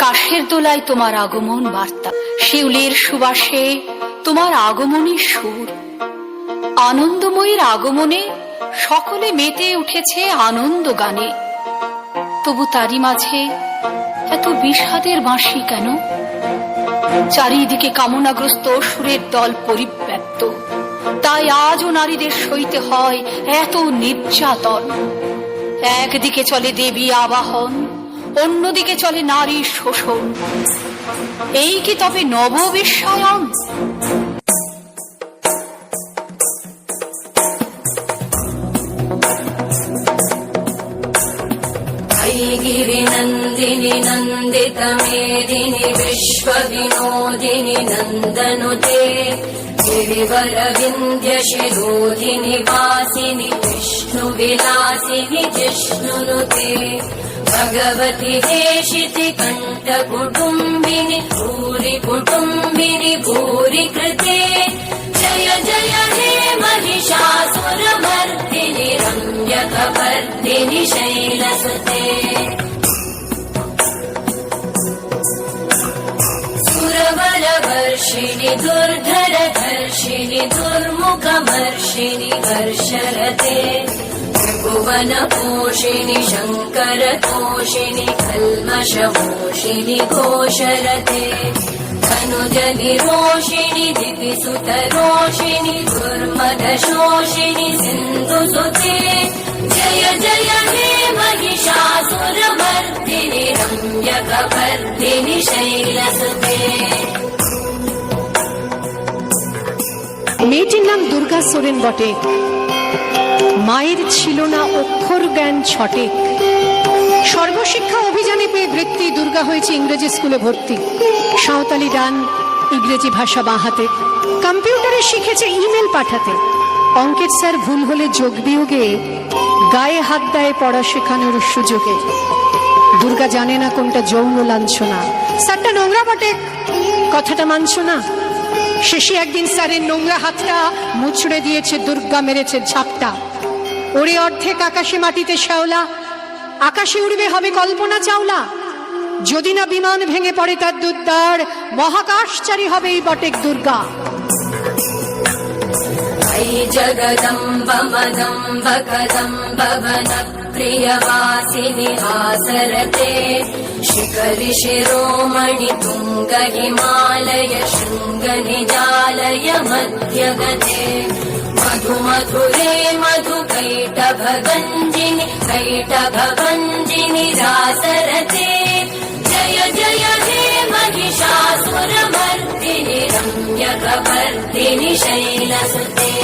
কাশের দোলায় তোমার আগমন বার্তা, শিউলির সুবাসে তোমার আগমনী সুর। আনন্দময়ীর আগমনে সকলে মেতে উঠেছে আনন্দ গানে। তবু তারই মাঝে এত বিষাদের বাঁশি কেন? চারিদিকে কামনাগ্রস্ত অসুরের দল পরিব্যাপ্ত, তাই আজও নারীদের সইতে হয় এত নির্যাতন। একদিকে চলে দেবী আবাহন, অন্যদিকে চলে নারী শোষণ। এই কি তবে নববিশ্বায়ন? गिरिनन्दिनि नन्दितमेदिनि विश्वविनोदिनि नन्दनुते गिरिवरविन्ध्यशिरोधिनि वासिनि विष्णुविलासिनि जिष्णुनुते भगवति हेशिति कण्ठकुटुम्बिनि भूरि कुटुम्बिनि भूरि कृते जय जय हे महिषासुरमर्दिनि रम्यकपर्दिनि शैलसुते सुरवरवर्षिणि दुर्धरधर्षिणि दुर्मुखमर्षिणि हर्षरते त्रिभुवनपोषिणि शङ्करतोषिणि कल्मषमोषिणि घोषरते धनुजनिरोषिणि दिविसुतरोषिणि दुर्मदशोषिणि सिन्धुसुते जय जय हे महिषासुरमर्दिनि रम्यकपर्दिनि शैलसुते। মেয়েটির নাম দুর্গা সোরেন বটে, মায়ের ছিল না অক্ষর জ্ঞান ছটে। সর্বশিক্ষা অভিযানে পেয়ে বৃত্তি দুর্গা হয়েছে ইংরেজি স্কুলে ভর্তি। সাঁওতালি গান, ইংরেজি ভাষা বাঁ হাতে, কম্পিউটারে শিখেছে ইমেল পাঠাতে। অঙ্কের স্যার ভুল হলে যোগ বিয়োগে গায়ে হাত দেয় পড়া শেখানোর সুযোগে। দুর্গা জানে না কোনটা যৌন লাঞ্ছনা, স্যারটা নোংরা বটে কথাটা মানছ না। শেষে একদিন স্যারের নোংরা হাতটা মুচড়ে দিয়েছে দুর্গা, মেরেছে ঝাপটা। ওরে অর্ধেক আকাশে মাটিতে শ্যাওলা, আকাশে উড়বে হবে কল্পনা চাওলা। যদি না বিমান ভেঙে পড়ে তার দুর্দার, মহাকাশচারী হবে এই বটেক দুর্গা। जगदम्ब मदम्ब कदम्ब वन प्रियवासिनि आसरते शिखरि शिरोमणि तुङ्ग हिमालय शृङ्ग निजालय मध्यगते मधु मधुरे मधु कैटभगञ्जिनि कैटभगञ्जिनि रासरते जय जय हे महिषासुरमर्दिनि रम्यकपर्दिनि शैलसुते।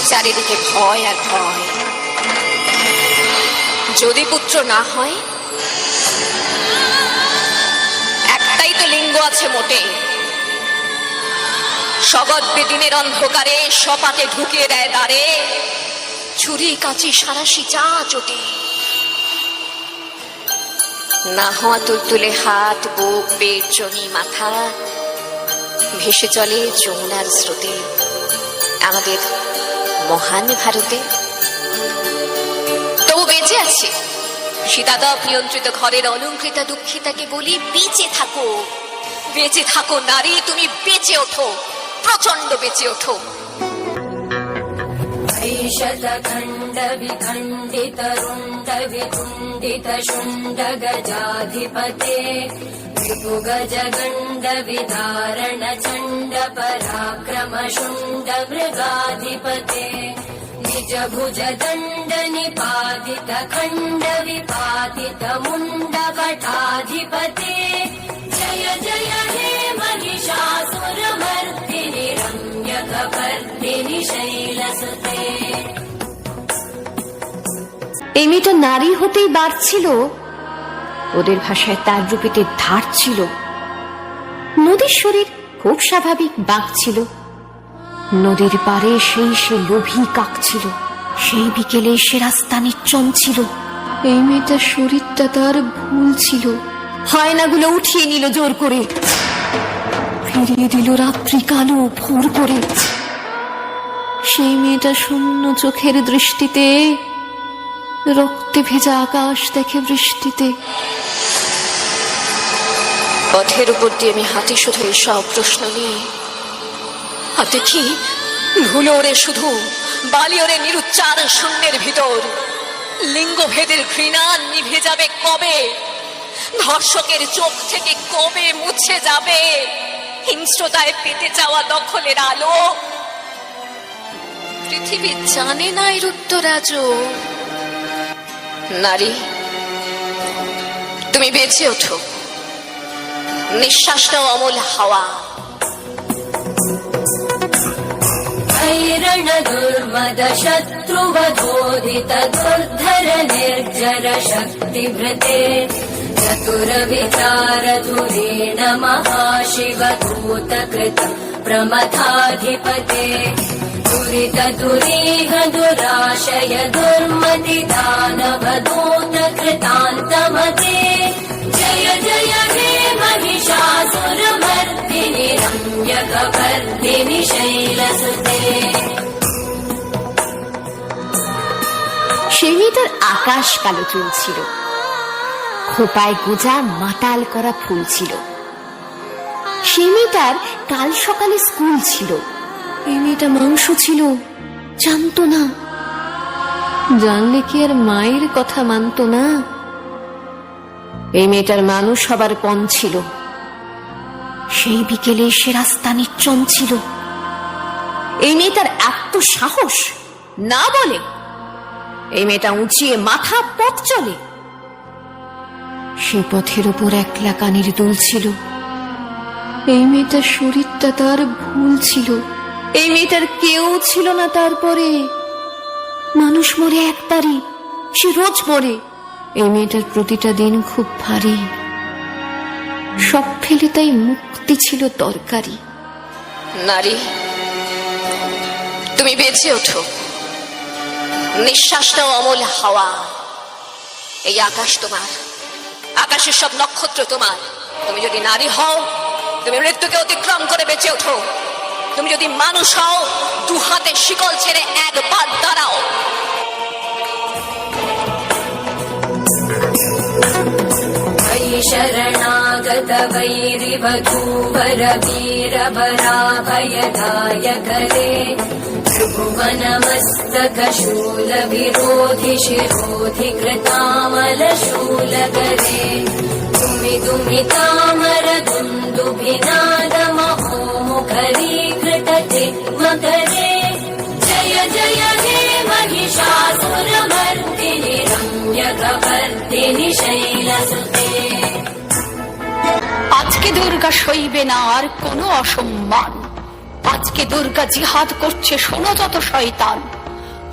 চারিদিকে ভয় আর ভয়, যদি পুত্র না হয়। একটাই তো লিঙ্গ আছে মোটে, সগদ্বে দিনের অন্ধকারে সপাতে ঢুকিয়ে দেয় দ্বারে, ছুরি কাঁচি সারাশি চা চটে। না হওয়া তুলতুলে হাত, বুক, পেট, চনি, মাথা ভেসে চলে যমুনার স্রোতে আমাদের মহান ভারতে। তবু বেঁচে আছে সীতাদপ নিয়ন্ত্রিত ঘরের অলঙ্কৃতা দুঃখিতাকে বলি, বেঁচে থাকো, বেঁচে থাকো নারী, তুমি বেঁচে ওঠো, প্রচন্ড বেঁচে ওঠো। शतखण्ड विखण्डित रुण्ड विखुण्डित शुण्ड गजाधिपते विपुगज गण्ड विदारण चण्ड पराक्रम शुण्ड मृगाधिपते निज भुज दण्ड निपातित खण्ड विपातित मुण्ड कटाधिपते जय जय हे महिषासुरमर्दिनि रम्यकपर्दिनि शैलसुते। এই মেয়েটা নারী হতেই বাড়ছিল, ওদের ভাষায় তার রূপেতে ধার ছিল। নদীর শরীর খুব স্বাভাবিক বাঁক ছিল, নদীর পারে সেই সে লোভী কাক ছিল। সেই বিকেলে সে রাস্তা নির্জন ছিল। এই মেয়েটার শরীরটা তার ভুল ছিল, হায়নাগুলো উঠিয়ে নিল জোর করে, ফিরিয়ে দিল রাত্রি কালো ভোর করে। সেই মেয়েটা শূন্য চোখের দৃষ্টিতে রক্তে ভেজা আকাশ দেখে বৃষ্টিতে। পথের উপর দিয়ে আমি হাঁটি শুধু এইসব প্রশ্ন নিয়ে, আর দেখি ধুলো ওরে শুধু, বালি ওরে নিরুচ্চার শূন্যের ভিতর। লিঙ্গভেদের ঘৃণা নিভে যাবে কবে? ধর্ষকের চোখ থেকে কবে মুছে যাবে হিংস্রতায় পেতে যাওয়া দখলের আলো? পৃথিবী জানে না এর উত্তর আজও। নারী, তুমি বেঁচে ওঠো, নিঃশ্বাসটাও অমল হাওয়া। ऐरण दुर्मद शत्रुवधोदित दुर्धर निर्जर शक्तिभृते चतुर विचार धुरेण महाशिवदूत कृत प्रमथाधिपते दुरित दुरीह दुराशय दुर्मति दानव दूत कृतान्तमते जय जय हे महिषासुरमर्दिनि रम्यकपर्दिनि शैलसुते। সেই মেয়েটার আকাশ কালো চুল ছিল, খোপায় গোজা মাতাল করা ফুল ছিল। সেই মেয়েটার কাল সকালে স্কুল ছিল। এই মেয়েটা মাংস ছিল, জানতো না। জানলে কি আর মায়ের কথা মানতো না? এই মেয়েটার মানুষ হবার পণ ছিল। সেই বিকেলে সে রাস্তা নির্জন ছিল। এই মেয়েটার এত সাহস না বলে। এই মেয়েটা উঁচিয়ে মাথা পথ চলে। সে পথের উপর একলা কানের দুল ছিল। এই মেয়েটার শরীরটা তার ভুল ছিল। এই মেয়েটার কেউ ছিল না তারপরে। মানুষ মরে একবারই, সে রোজ মরে। এই মেয়েটার প্রতিটা দিন খুব ভারী। সব ফেলে তাই মুক্তি ছিল দরকারি। নারী, তুমি বেঁচে ওঠো, নিঃশ্বাসটাও অমল হাওয়া। এই আকাশ তোমার, আকাশের সব নক্ষত্র তোমার। তুমি যদি নারী হও, তুমি মৃত্যুকে অতিক্রম করে বেঁচে ওঠো। তুমি যদি মানুষ হও, দু হাতে শিকল ছেড়ে একবার দাঁড়াও। शरणागत वैरिवधूवर वीरवराभयदायक रे त्रिभुवनमस्तक शूल विरोधि शिरोधि कृतामल शूलकरे तुमि तुमि तामर दुन्दुभिनाद महोमुखरी कृतते मकरे जय जय हे महिषासुरमर्दिनि रम्यकपर्दिनि शैलसुते। আজকে দুর্গা সইবে না আর কোনো অসম্মান। আজকে দুর্গা জিহাদ করছে শোনো যত শয়তান।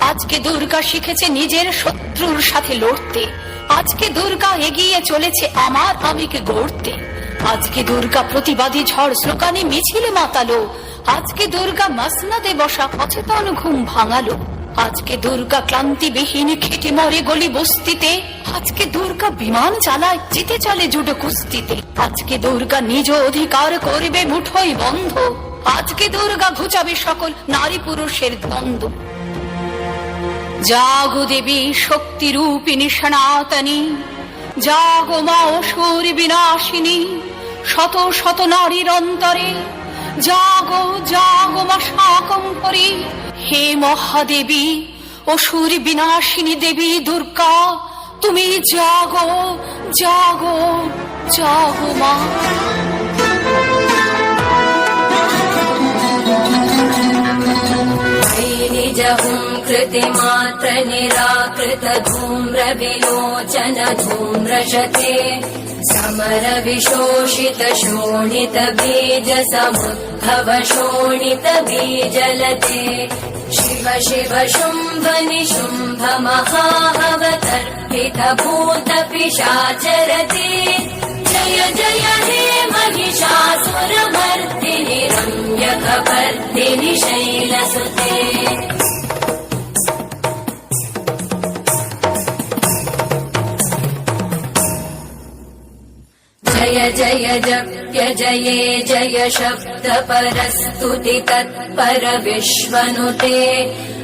আজকে দুর্গা শিখেছে নিজের শত্রুর সাথে লড়তে। আজকে দুর্গা এগিয়ে চলেছে আমার আমিকে গড়তে। আজকে দুর্গা প্রতিবাদী ঝড় স্লোগানে মিছিলে মাতালো। আজকে দুর্গা মাসনাদে বসা অচেতন ঘুম ভাঙালো। আজকে দুর্গা ক্লান্তিবিহীন খেটে মরে গলি বস্তিতে। আজকে দুর্গা বিমান চালায় জিতে চলে জুডো কুস্তিতে। আজকে দুর্গা নিজ অধিকার করবে মুঠোয় বন্ধ। আজকে দুর্গা ঘুচাবে সকল নারী পুরুষের দ্বন্দ্ব। জাগো দেবী শক্তি রূপিণী সনাতনী, জাগো মা অসুর বিনাশিনী শত শত নারীর অন্তরে। জাগো জাগো মা শাকম্ভরী, হে মহাদেবী অসুর বিনাশিনী দেবী দুর্গা, তুমি জাগো জাগো জাগো মা। निजहुं कृतिमात्र निराकृत धूम्र विलोचन धूम्रशते समर विशोषित शोणित बीज समुद्भव शोणित बीजलते शिव शिव शुम्भ निशुम्भ महावतर्पित भूत पिशाचरते जय जय हे महिषासुरमर्दिनि रम्यकपर्दिनि शैलसुते। जय जय जप्य जये जय शब्द परस्तुति तत्पर विश्वनुते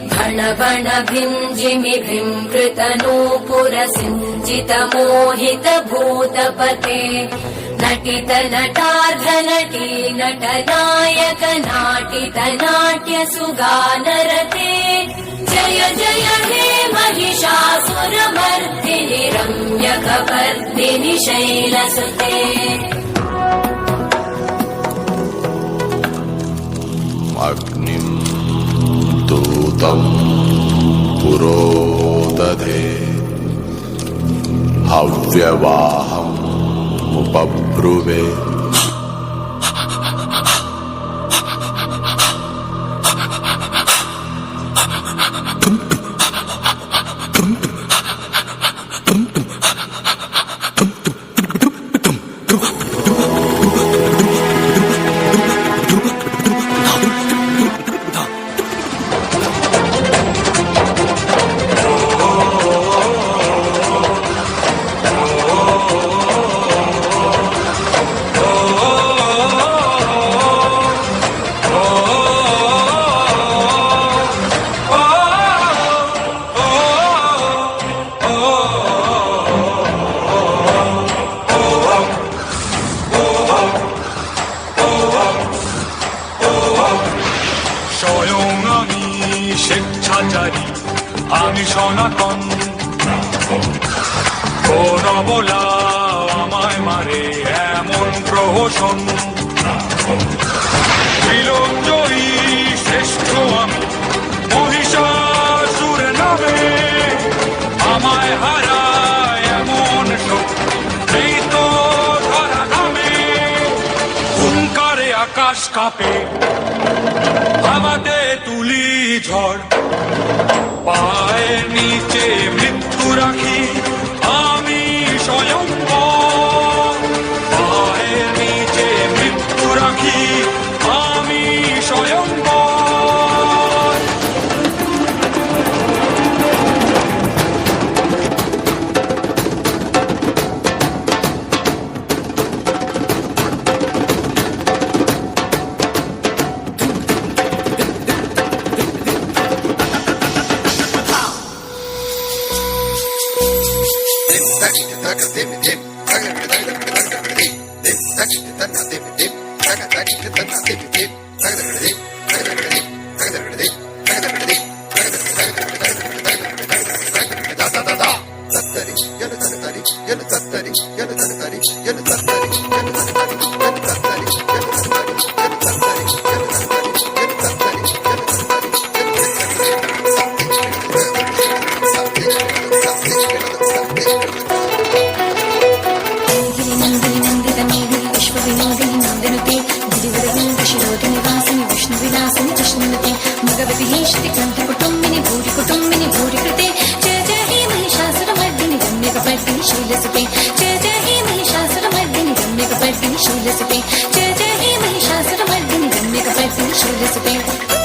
भण भण भिञ्जिमि भृङ्कृतनूपुर सिञ्जित मोहित भूतपते नटित नटार्ध नटी नटनायक नाटित नाट्य सुगानरते जय जय हे महिषासुरमर्दिनि रम्यकपर्दिनि शैलसुते अग्निं दूतं पुरोदधे हव्यवाहमुपब्रुवे স্বেচ্ছাচারী আমি সনাতন কোন বলা আমায় মারে এমন প্রহসন বিলোপজয়ী শ্রেষ্ঠ আমি মহিষাসুর নামে আমায় হারায় এমন শক্তি এই তো ধরা নামে হুঙ্কারে আকাশ কাঁপে আমাদের তুলি ঝড় পায়ের নিচে মৃত্যু রাখি আমি স্বয়ং পায়ের নিচে মৃত্যু রাখি আমি স্বয়ং शैलसुते